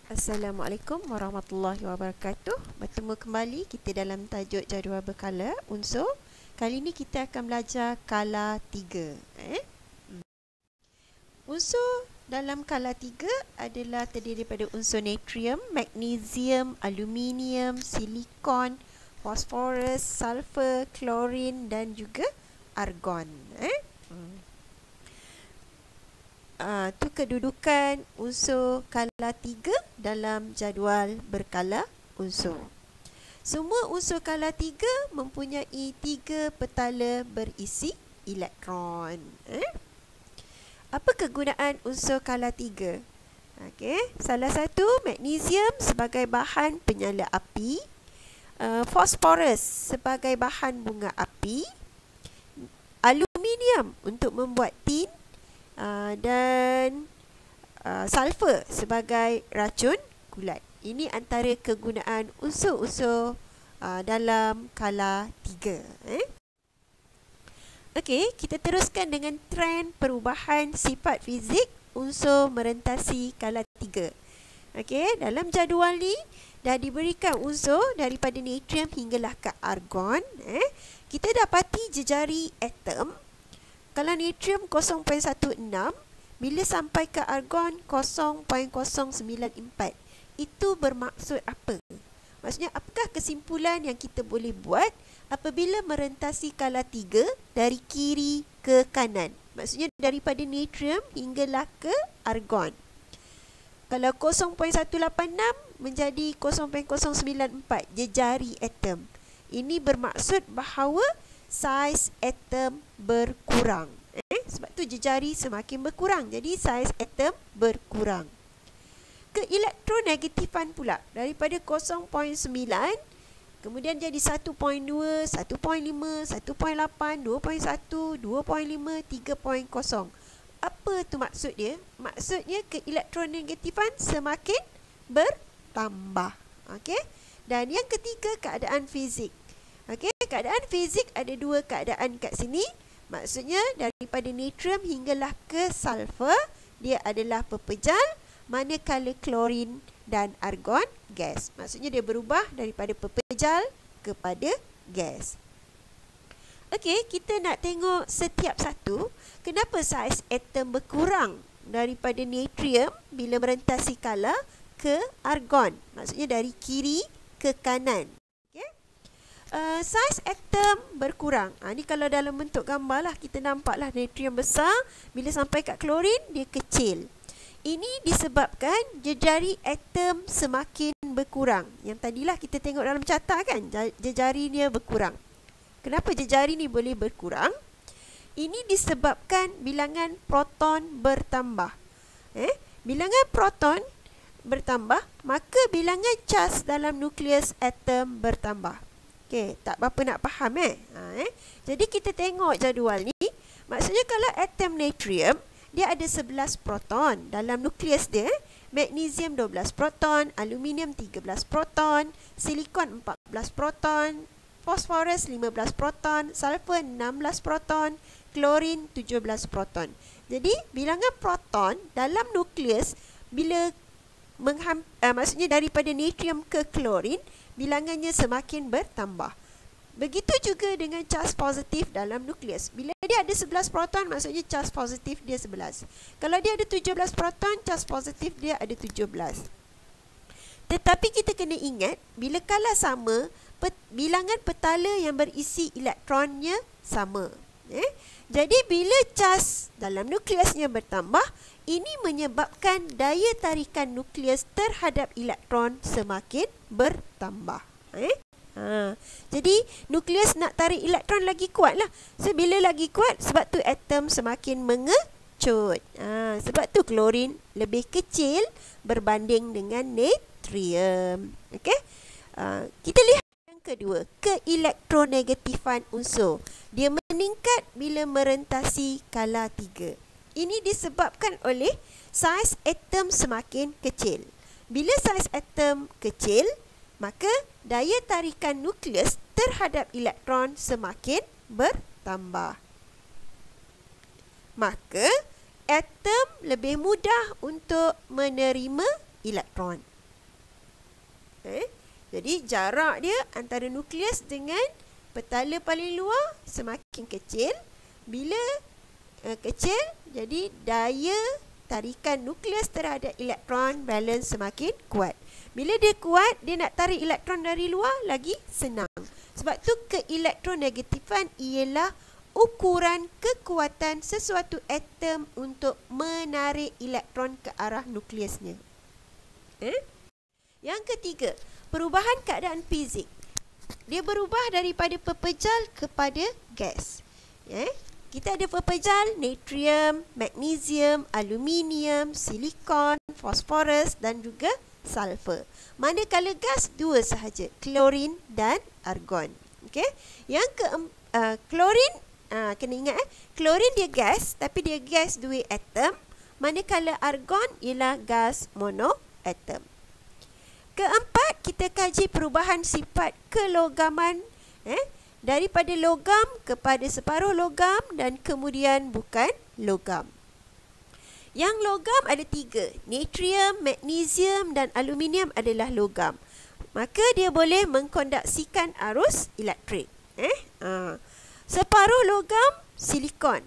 Assalamualaikum warahmatullahi wabarakatuh. Bertemu kembali kita dalam tajuk jadual berkala unsur. Kali ini kita akan belajar kala 3. Unsur dalam kala 3 adalah terdiri daripada unsur natrium, magnesium, aluminium, silikon, fosforus, sulfur, klorin dan juga argon. Itu kedudukan unsur kala 3 dalam jadual berkala unsur. Semua unsur kala 3 mempunyai 3 petala berisi elektron. Apa kegunaan unsur kala 3? Salah satu, magnesium sebagai bahan penyala api, fosforus sebagai bahan bunga api, aluminium untuk membuat tin, dan sulfur sebagai racun kulat. Ini antara kegunaan unsur-unsur dalam kala 3. Okey, kita teruskan dengan trend perubahan sifat fizik unsur merentasi kala 3. Okey, dalam jadual ni dah diberikan unsur daripada natrium hinggalah ke argon. Kita dapati jejari atom. Kalau natrium 0.16, bila sampai ke argon 0.094, itu bermaksud apa? Maksudnya, apakah kesimpulan yang kita boleh buat apabila merentasi kala 3 dari kiri ke kanan? Maksudnya, daripada natrium hinggalah ke argon. Kalau 0.186 menjadi 0.094, jejari atom. Ini bermaksud bahawa saiz atom berkurang. Sebab tu jejari semakin berkurang. Jadi saiz atom berkurang. Keelektronegatifan pula daripada 0.9 kemudian jadi 1.2, 1.5, 1.8, 2.1, 2.5, 3.0. Apa tu maksud dia? Maksudnya keelektronegatifan semakin bertambah. Dan yang ketiga, keadaan fizik. Keadaan fizik ada dua keadaan kat sini. Maksudnya daripada natrium hinggalah ke sulfur, dia adalah pepejal, manakala klorin dan argon gas. Maksudnya dia berubah daripada pepejal kepada gas. Kita nak tengok setiap satu. Kenapa saiz atom berkurang daripada natrium bila merentasi kala ke argon? Maksudnya dari kiri ke kanan. Saiz atom berkurang. Ni kalau dalam bentuk gambar lah, kita nampaklah natrium besar, bila sampai kat klorin dia kecil. Ini disebabkan jejari atom semakin berkurang. Yang tadilah kita tengok dalam carta kan, jejari dia berkurang. Kenapa jejari ni boleh berkurang? Ini disebabkan bilangan proton bertambah. Bilangan proton bertambah, maka bilangan charge dalam nukleus atom bertambah. Tak berapa nak faham Jadi kita tengok jadual ni. Maksudnya kalau atom natrium, dia ada 11 proton dalam nukleus dia. Magnesium 12 proton, aluminium 13 proton, silikon 14 proton, fosforus 15 proton, sulfur 16 proton, klorin 17 proton. Jadi bilangan proton dalam nukleus bila maksudnya daripada natrium ke klorin, bilangannya semakin bertambah. Begitu juga dengan charge positif dalam nukleus. Bila dia ada 11 proton, maksudnya charge positif dia 11. Kalau dia ada 17 proton, charge positif dia ada 17. Tetapi kita kena ingat, bila kala sama, bilangan petala yang berisi elektronnya sama. Jadi bila charge dalam nukleusnya bertambah, ini menyebabkan daya tarikan nukleus terhadap elektron semakin bertambah. Jadi nukleus nak tarik elektron lagi kuat lah. So bila lagi kuat, sebab tu atom semakin mengecut. Sebab tu klorin lebih kecil berbanding dengan natrium. Kita lihat yang kedua, keelektronegatifan unsur. Dia meningkat bila merentasi kala 3. Ini disebabkan oleh saiz atom semakin kecil. Bila saiz atom kecil, maka daya tarikan nukleus terhadap elektron semakin bertambah. Maka atom lebih mudah untuk menerima elektron. Jadi jarak dia antara nukleus dengan petala paling luar semakin kecil. Bila kecil, jadi daya tarikan nukleus terhadap elektron valens semakin kuat. Bila dia kuat, dia nak tarik elektron dari luar lagi senang. Sebab tu keelektronegatifan ialah ukuran kekuatan sesuatu atom untuk menarik elektron ke arah nukleusnya. Yang ketiga, perubahan keadaan fizik. Dia berubah daripada pepejal kepada gas. Kita ada pepejal, natrium, magnesium, aluminium, silikon, fosforus dan juga sulfur. Manakala gas dua sahaja, klorin dan argon. Yang klorin, kena ingat klorin dia gas, tapi dia gas dua atom. Manakala argon ialah gas monoatom. Keempat, kita kaji perubahan sifat kelogaman daripada logam kepada separuh logam dan kemudian bukan logam. Yang logam ada tiga, natrium, magnesium dan aluminium adalah logam. Maka dia boleh mengkondaksikan arus elektrik. Separuh logam, silikon,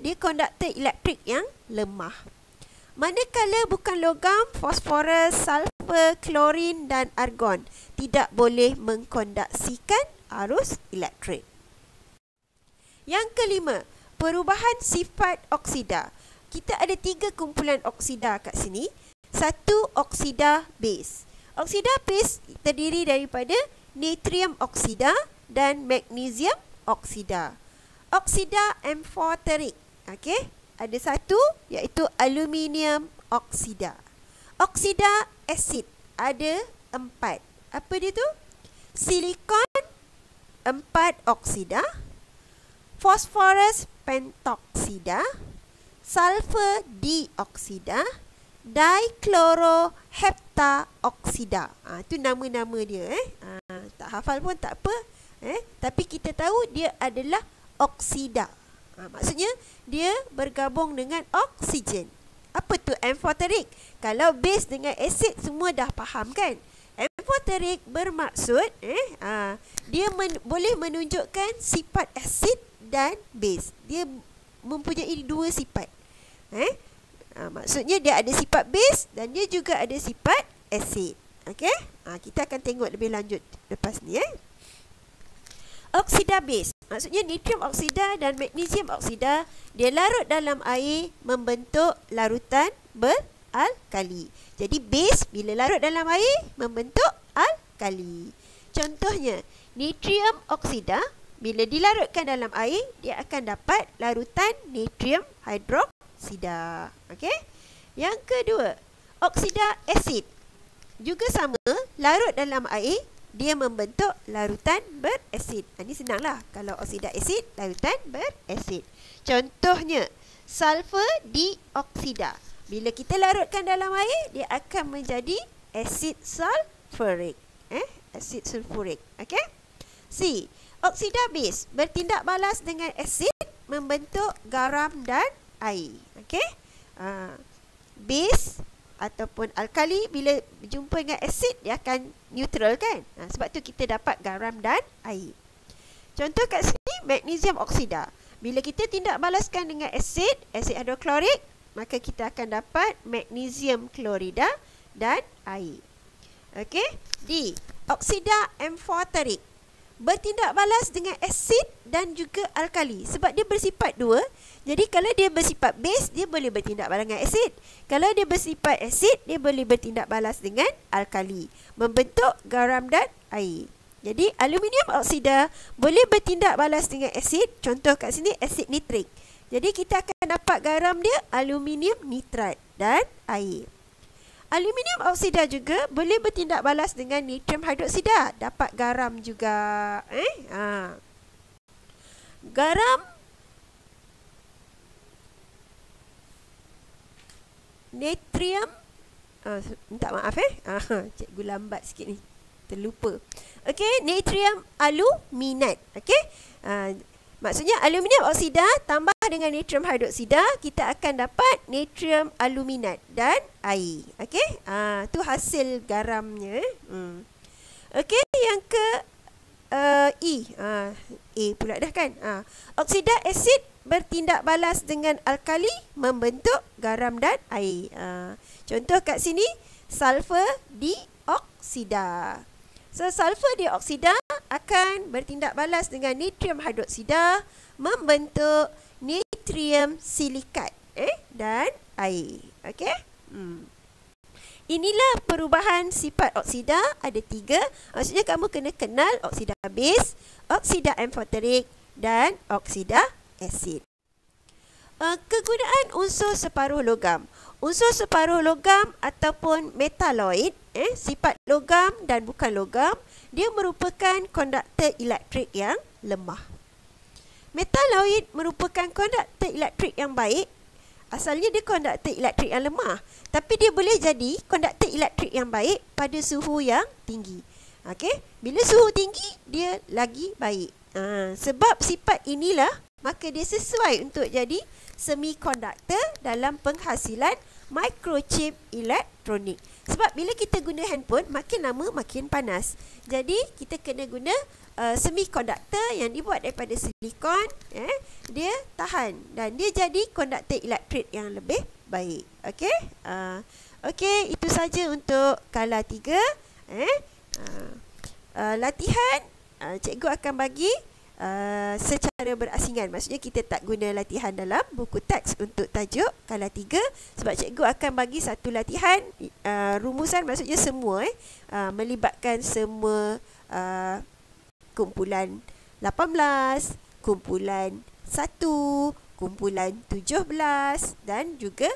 dia konduktor elektrik yang lemah. Manakala bukan logam, fosforus, sulfur, klorin dan argon tidak boleh mengkondaksikan arus elektrik. Yang kelima, perubahan sifat oksida. Kita ada tiga kumpulan oksida kat sini. Satu, oksida base. Oksida base terdiri daripada natrium oksida dan magnesium oksida. Oksida amphoteric. Ada satu iaitu aluminium oksida. Oksida asid ada 4. Apa dia tu? Silikon 4 oksida, fosforus pentoksida, sulfur dioksida, dichloroheptaoksida. Itu nama-nama dia. Tak hafal pun tak apa. Tapi kita tahu dia adalah oksida. Maksudnya dia bergabung dengan oksigen. Apa tu amphoteric? Kalau base dengan asid semua dah faham kan? Amphoteric bermaksud dia boleh menunjukkan sifat asid dan base. Dia mempunyai dua sifat. Maksudnya dia ada sifat base dan dia juga ada sifat asid. Kita akan tengok lebih lanjut lepas ni. Oksida base, maksudnya natrium oksida dan magnesium oksida, dia larut dalam air membentuk larutan beralkali. Jadi base bila larut dalam air membentuk alkali. Contohnya, natrium oksida bila dilarutkan dalam air, dia akan dapat larutan natrium hidroksida. Yang kedua, oksida asid juga sama, larut dalam air, dia membentuk larutan berasid. Ini senanglah kalau oksida asid, larutan berasid. Contohnya, sulfur dioksida. Bila kita larutkan dalam air, dia akan menjadi asid sulfurik. Asid sulfurik. C. Oksida base bertindak balas dengan asid membentuk garam dan air. Base ataupun alkali bila berjumpa dengan asid dia akan neutral kan. Sebab tu kita dapat garam dan air. Contoh kat sini magnesium oksida. Bila kita tindak balaskan dengan asid hidroklorik, maka kita akan dapat magnesium klorida dan air. D. Oksida amphoteric bertindak balas dengan asid dan juga alkali sebab dia bersifat dua. Jadi kalau dia bersifat base, dia boleh bertindak balas dengan asid. Kalau dia bersifat asid, dia boleh bertindak balas dengan alkali, membentuk garam dan air. Jadi aluminium oksida boleh bertindak balas dengan asid. Contoh kat sini asid nitrik. Jadi kita akan dapat garam dia aluminium nitrat dan air. Aluminium oksida juga boleh bertindak balas dengan natrium hidroksida, dapat garam juga. Garam natrium minta maaf cikgu lambat sikit ni, terlupa. Natrium aluminat. Maksudnya aluminium oksida tambah dengan natrium hidroksida, kita akan dapat natrium aluminat dan air. Okey, tu hasil garamnya. Okey, yang ke E pula dah kan. Oksida asid bertindak balas dengan alkali membentuk garam dan air. Contoh kat sini sulfur dioksida. So sulfur dioksida akan bertindak balas dengan natrium hidroksida membentuk natrium silikat dan air. Okey? Inilah perubahan sifat oksida, ada 3. Maksudnya kamu kena kenal oksida base, oksida amphoteric dan oksida asid. Kegunaan unsur separuh logam. Unsur separuh logam ataupun metaloid, sifat logam dan bukan logam, dia merupakan konduktor elektrik yang lemah. Metaloid merupakan konduktor elektrik yang baik. Asalnya dia konduktor elektrik yang lemah, tapi dia boleh jadi konduktor elektrik yang baik pada suhu yang tinggi. Okey, bila suhu tinggi dia lagi baik. Sebab sifat inilah maka dia sesuai untuk jadi semikonduktor dalam penghasilan microchip elektronik. Sebab bila kita guna handphone, makin lama makin panas. Jadi kita kena guna semikonduktor yang dibuat daripada silikon, dia tahan dan dia jadi konduktor elektrik yang lebih baik. Okey? Okey, itu saja untuk kala 3. Latihan cikgu akan bagi secara berasingan. Maksudnya kita tak guna latihan dalam buku teks untuk tajuk kala 3, sebab cikgu akan bagi satu latihan rumusan, maksudnya semua melibatkan semua kumpulan 18, kumpulan 1, kumpulan 17 dan juga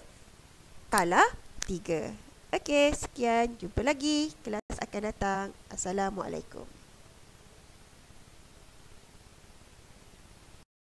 kala 3. Okey, sekian, jumpa lagi kelas akan datang. Assalamualaikum.